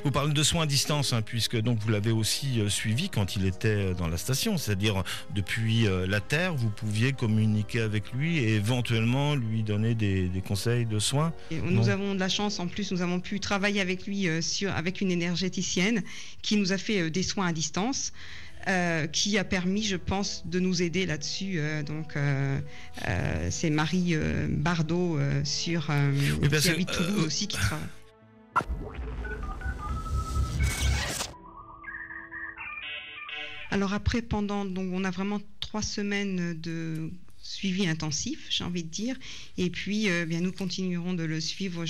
Vous parlez de soins à distance, hein, puisque donc vous l'avez aussi suivi quand il était dans la station, c'est-à-dire depuis la Terre, vous pouviez communiquer avec lui et éventuellement lui donner des conseils de soins. Et nous avons de la chance, en plus, nous avons pu travailler avec lui avec une énergéticienne qui nous a fait des soins à distance. Qui a permis, je pense, de nous aider là-dessus. C'est Marie Bardot qui habite Toulouse aussi, qui travaille. Alors après, donc on a vraiment 3 semaines de suivi intensif, j'ai envie de dire, et puis bien nous continuerons de le suivre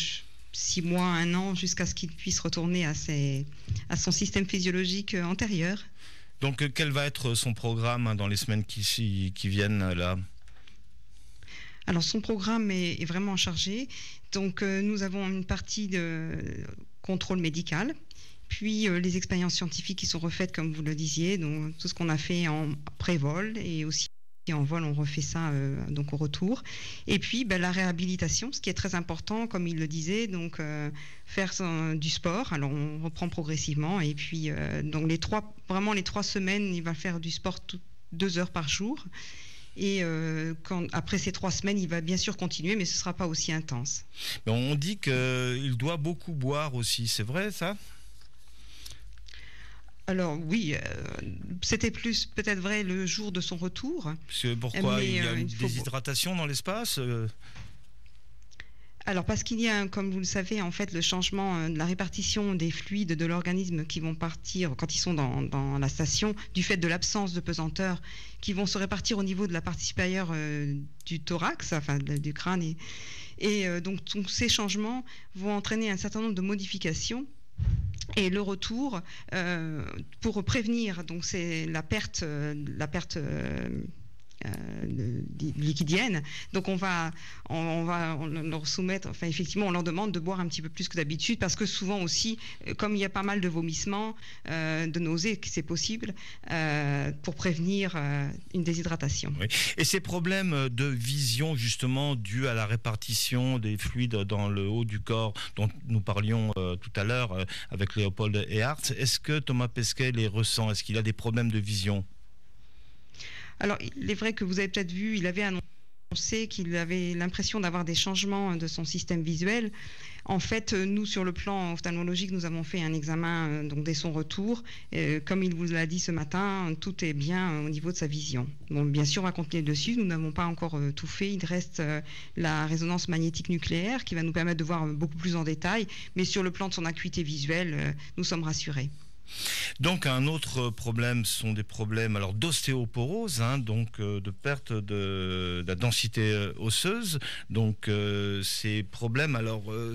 6 mois, 1 an, jusqu'à ce qu'il puisse retourner à son système physiologique antérieur. Donc, quel va être son programme dans les semaines qui viennent là ? Alors, son programme est vraiment chargé. Donc, nous avons une partie de contrôle médical, puis les expériences scientifiques qui sont refaites, comme vous le disiez, donc tout ce qu'on a fait en pré-vol et aussi en vol, on refait ça donc au retour. Et puis la réhabilitation, ce qui est très important, comme il le disait, donc faire du sport. Alors on reprend progressivement et puis donc les 3 semaines, il va faire du sport 2 heures par jour. Et après ces 3 semaines, il va bien sûr continuer, mais ce ne sera pas aussi intense. Mais on dit qu'il doit beaucoup boire aussi, c'est vrai ça ? Alors oui, c'était plus peut-être vrai le jour de son retour. Pourquoi il y a une déshydratation dans l'espace Alors parce qu'il y a, comme vous le savez, en fait, le changement de la répartition des fluides de l'organisme qui vont partir quand ils sont dans la station, du fait de l'absence de pesanteur, qui vont se répartir au niveau de la partie supérieure du thorax, enfin du crâne. Donc ces changements vont entraîner un certain nombre de modifications. Et le retour, pour prévenir, donc c'est la perte liquidienne. Donc on leur soumettre, enfin effectivement on leur demande de boire un petit peu plus que d'habitude, parce que souvent aussi, comme il y a pas mal de vomissements, de nausées, c'est possible, pour prévenir une déshydratation. Oui. Et ces problèmes de vision justement dus à la répartition des fluides dans le haut du corps dont nous parlions tout à l'heure avec Léopold Ehart, est-ce que Thomas Pesquet les ressent? Est-ce qu'il a des problèmes de vision? Alors, il est vrai que vous avez peut-être vu, il avait annoncé qu'il avait l'impression d'avoir des changements de son système visuel. En fait, nous, sur le plan ophtalmologique, nous avons fait un examen donc dès son retour. Comme il vous l'a dit ce matin, tout est bien au niveau de sa vision. Bon, bien sûr, on va continuer dessus. Nous n'avons pas encore tout fait. Il reste la résonance magnétique nucléaire qui va nous permettre de voir beaucoup plus en détail. Mais sur le plan de son acuité visuelle, nous sommes rassurés. Donc un autre problème sont des problèmes d'ostéoporose, donc de perte de la densité osseuse. Donc ces problèmes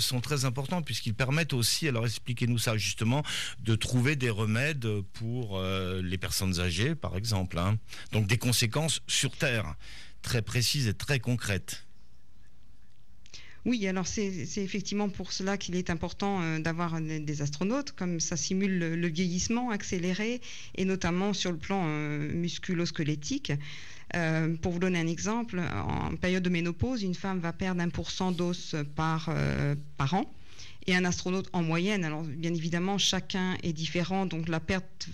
sont très importants puisqu'ils permettent aussi, alors expliquez-nous ça justement, de trouver des remèdes pour les personnes âgées par exemple. Donc des conséquences sur Terre très précises et très concrètes. Oui, alors c'est effectivement pour cela qu'il est important d'avoir des astronautes, comme ça simule le vieillissement accéléré, et notamment sur le plan musculo-squelettique. Pour vous donner un exemple, en période de ménopause, une femme va perdre 1% d'os par an. Et un astronaute en moyenne, alors bien évidemment chacun est différent, donc la perte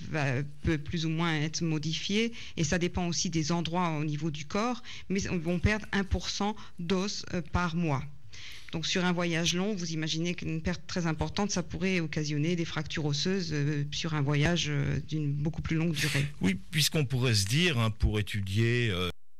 peut plus ou moins être modifiée, et ça dépend aussi des endroits au niveau du corps, mais on va perdre 1% d'os par mois. Donc sur un voyage long, vous imaginez qu'une perte très importante, ça pourrait occasionner des fractures osseuses sur un voyage d'une beaucoup plus longue durée. Oui, puisqu'on pourrait se dire, pour étudier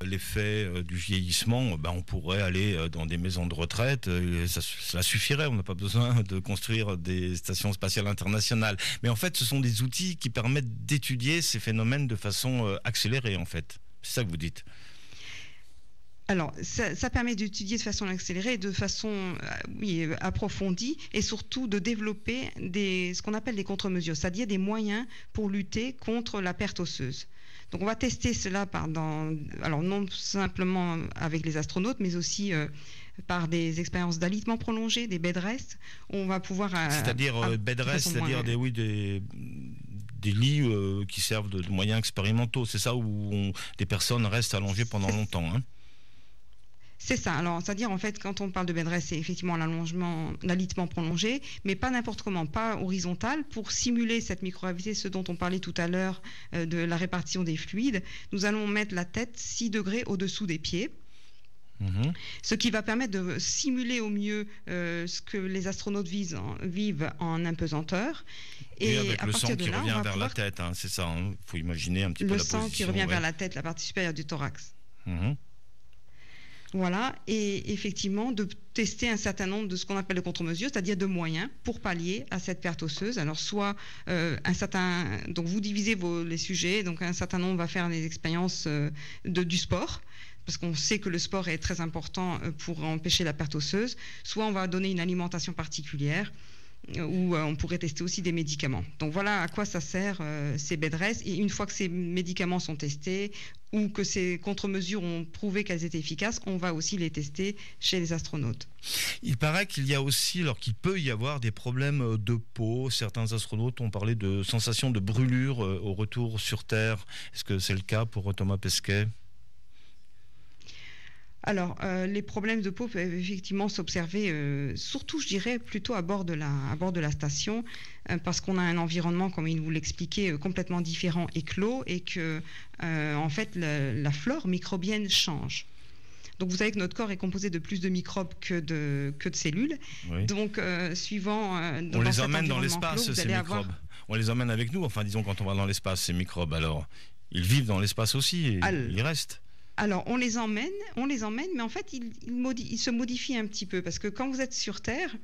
l'effet du vieillissement, on pourrait aller dans des maisons de retraite, ça suffirait, on n'a pas besoin de construire des stations spatiales internationales. Mais en fait, ce sont des outils qui permettent d'étudier ces phénomènes de façon accélérée, en fait. C'est ça que vous dites. Alors, ça permet d'étudier de façon accélérée, de façon approfondie, et surtout de développer ce qu'on appelle des contre-mesures, c'est-à-dire des moyens pour lutter contre la perte osseuse. Donc on va tester cela alors non simplement avec les astronautes, mais aussi par des expériences d'alitement prolongé, des bed rest. On va pouvoir... c'est-à-dire bed rest, c'est-à-dire des lits qui servent de moyens expérimentaux. C'est ça où des personnes restent allongées pendant longtemps, C'est ça. Alors, c'est-à-dire, en fait, quand on parle de bed rest, c'est effectivement l'allongement, l'alitement prolongé, mais pas n'importe comment, pas horizontal. Pour simuler cette microgravité, ce dont on parlait tout à l'heure, de la répartition des fluides, nous allons mettre la tête 6 degrés au-dessous des pieds. Ce qui va permettre de simuler au mieux ce que les astronautes vivent en impesanteur. Et avec le sang qui revient vers la tête, hein, c'est ça. Il faut imaginer un petit peu la position. Le sang qui revient vers la tête, la partie supérieure du thorax. Voilà, et effectivement, de tester un certain nombre de ce qu'on appelle de contre-mesures, c'est-à-dire de moyens pour pallier à cette perte osseuse. Alors, soit donc vous divisez les sujets, donc un certain nombre va faire des expériences du sport, parce qu'on sait que le sport est très important pour empêcher la perte osseuse, soit on va donner une alimentation particulière, ou on pourrait tester aussi des médicaments. Donc voilà à quoi ça sert ces bed rest. Et une fois que ces médicaments sont testés ou que ces contre-mesures ont prouvé qu'elles étaient efficaces, on va aussi les tester chez les astronautes. Il paraît qu'il y a aussi, alors qu'il peut y avoir des problèmes de peau. Certains astronautes ont parlé de sensations de brûlure au retour sur Terre. Est-ce que c'est le cas pour Thomas Pesquet ? Alors, les problèmes de peau peuvent effectivement s'observer, surtout, je dirais, plutôt à bord de la station, parce qu'on a un environnement, comme il vous l'expliquait, complètement différent et clos, et que, en fait, la flore microbienne change. Donc, vous savez que notre corps est composé de plus de microbes que de cellules. Oui. Donc, suivant... on les emmène dans l'espace, ces microbes. On les emmène avec nous, enfin, disons, quand on va dans l'espace, ces microbes. Alors, ils vivent dans l'espace aussi, et ils restent. Alors, on les emmène, mais en fait, ils se modifient un petit peu, parce que quand vous êtes sur Terre,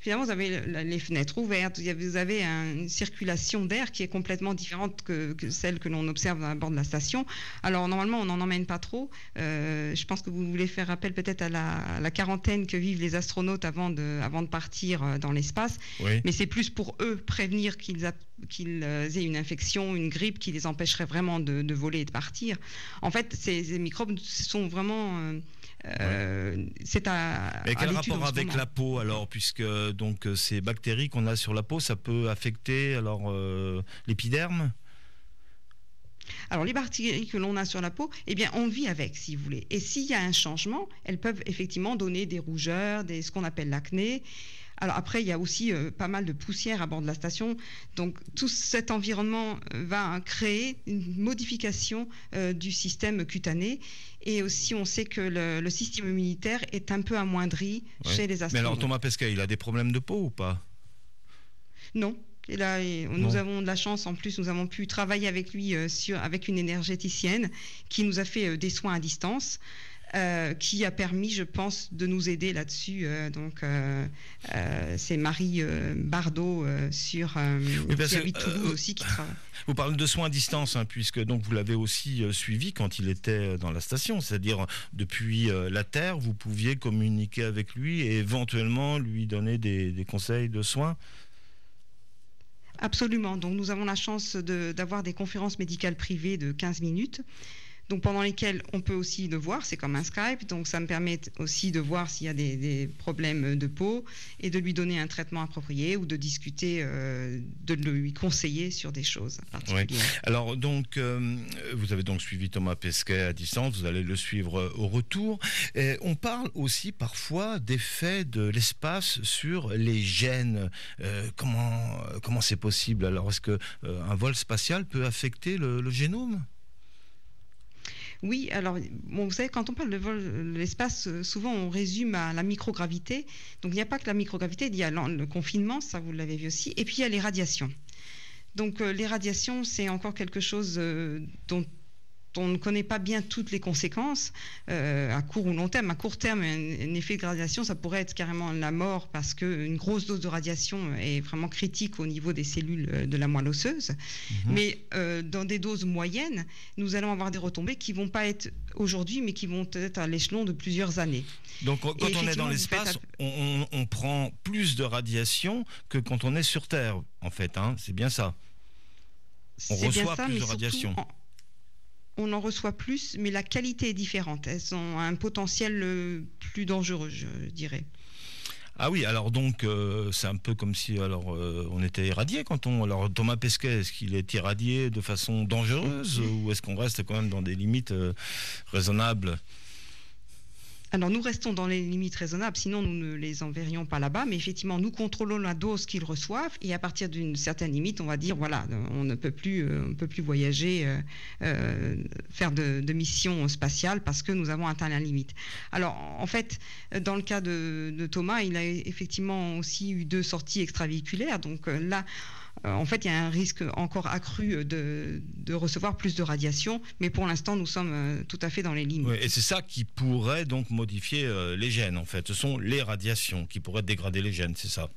finalement, vous avez les fenêtres ouvertes, vous avez une circulation d'air qui est complètement différente que celle que l'on observe à bord de la station. Alors, normalement, on n'en emmène pas trop. Je pense que vous voulez faire appel peut-être à la quarantaine que vivent les astronautes avant de partir dans l'espace. Oui. Mais c'est plus pour eux prévenir qu'ils aient une infection, une grippe qui les empêcherait vraiment de voler et de partir. En fait, ces microbes sont vraiment... c'est Mais quel rapport avec la peau alors, puisque donc ces bactéries qu'on a sur la peau, ça peut affecter alors l'épiderme? Alors les bactéries que l'on a sur la peau, eh bien on vit avec, si vous voulez. Et s'il y a un changement, elles peuvent effectivement donner des rougeurs, ce qu'on appelle l'acné. Alors après, il y a aussi pas mal de poussière à bord de la station. Donc tout cet environnement va créer une modification du système cutané. Et aussi, on sait que le système immunitaire est un peu amoindri chez les astronautes. Mais alors Thomas Pesquet, il a des problèmes de peau ou pas? Non. Et là, nous avons de la chance. En plus, nous avons pu travailler avec lui avec une énergéticienne qui nous a fait des soins à distance. Qui a permis, je pense, de nous aider là-dessus. C'est Marie Bardot qui habite Toulouse aussi qui travaille. Vous parlez de soins à distance, hein, puisque donc vous l'avez aussi suivi quand il était dans la station, c'est-à-dire depuis la Terre, vous pouviez communiquer avec lui et éventuellement lui donner des conseils de soins. Absolument. Donc nous avons la chance d'avoir des conférences médicales privées de 15 minutes. Donc pendant lesquelles on peut aussi le voir, c'est comme un Skype, donc ça me permet aussi de voir s'il y a des problèmes de peau et de lui donner un traitement approprié ou de discuter, de lui conseiller sur des choses particulières. Oui. Alors donc, vous avez donc suivi Thomas Pesquet à distance, vous allez le suivre au retour. Et on parle aussi parfois d'effets de l'espace sur les gènes. Comment c'est possible? Alors est-ce qu'un vol spatial peut affecter le génome? Oui, alors, vous savez, quand on parle de vol de l'espace, souvent on résume à la microgravité. Donc, il n'y a pas que la microgravité, il y a le confinement, ça vous l'avez vu aussi, et puis il y a les radiations. Donc, les radiations, c'est encore quelque chose dont on ne connaît pas bien toutes les conséquences à court ou long terme. À court terme, un effet de radiation, ça pourrait être carrément la mort parce qu'une grosse dose de radiation est vraiment critique au niveau des cellules de la moelle osseuse. Mais dans des doses moyennes, nous allons avoir des retombées qui ne vont pas être aujourd'hui, mais qui vont être à l'échelon de plusieurs années. Donc quand on est dans l'espace, on prend plus de radiation que quand on est sur Terre, en fait. Hein, c'est bien ça. On reçoit plus de radiation. On en reçoit plus, mais la qualité est différente. Elles ont un potentiel plus dangereux, je dirais. Ah oui, alors donc c'est un peu comme si on était irradié quand on... Alors Thomas Pesquet, est-ce qu'il est irradié de façon dangereuse ou est-ce qu'on reste quand même dans des limites raisonnables? Alors nous restons dans les limites raisonnables, sinon nous ne les enverrions pas là-bas, mais effectivement nous contrôlons la dose qu'ils reçoivent et à partir d'une certaine limite, on va dire voilà, on ne peut plus voyager, faire de missions spatiales parce que nous avons atteint la limite. Alors en fait, dans le cas de Thomas, il a effectivement aussi eu 2 sorties extravéhiculaires, donc là, en fait, il y a un risque encore accru de recevoir plus de radiation, mais pour l'instant, nous sommes tout à fait dans les limites. Oui, et c'est ça qui pourrait donc modifier les gènes, en fait. Ce sont les radiations qui pourraient dégrader les gènes, c'est ça,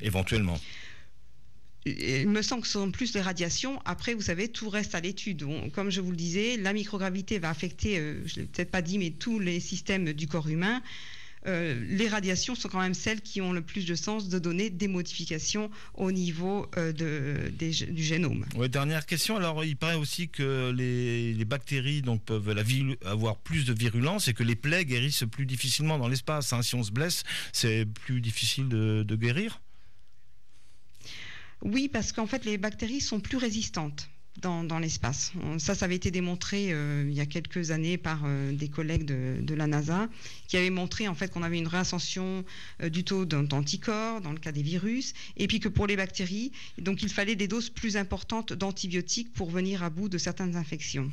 éventuellement. Il me semble que ce sont plus les radiations. Après, vous savez, tout reste à l'étude. Comme je vous le disais, la microgravité va affecter, je ne l'ai peut-être pas dit, mais tous les systèmes du corps humain. Les radiations sont quand même celles qui ont le plus de sens de donner des modifications au niveau du génome. Ouais, dernière question. Alors, il paraît aussi que les bactéries donc, peuvent avoir plus de virulence et que les plaies guérissent plus difficilement dans l'espace. Hein. Si on se blesse, c'est plus difficile de guérir? Oui, parce qu'en fait, les bactéries sont plus résistantes dans l'espace. Ça avait été démontré il y a quelques années par des collègues de la NASA qui avaient montré en fait qu'on avait une réascension du taux d'anticorps dans le cas des virus et puis que pour les bactéries, donc il fallait des doses plus importantes d'antibiotiques pour venir à bout de certaines infections.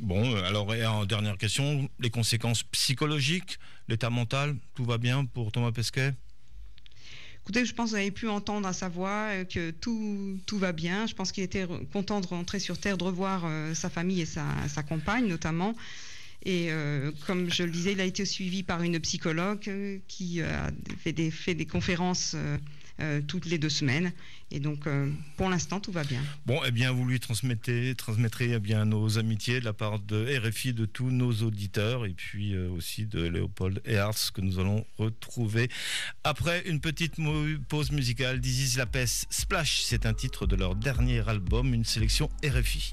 Bon, alors et en dernière question, les conséquences psychologiques, l'état mental, tout va bien pour Thomas Pesquet? Écoutez, je pense que vous avez pu entendre à sa voix que tout va bien. Je pense qu'il était content de rentrer sur Terre, de revoir sa famille et sa compagne notamment. Et comme je le disais, il a été suivi par une psychologue qui a fait des conférences toutes les 2 semaines. Et donc, pour l'instant, tout va bien. Bon, eh bien, vous lui transmettrez eh bien, nos amitiés de la part de RFI, de tous nos auditeurs, et puis aussi de Léopold Ehartz, que nous allons retrouver après une petite pause musicale. This is La Peste Splash, c'est un titre de leur dernier album, une sélection RFI.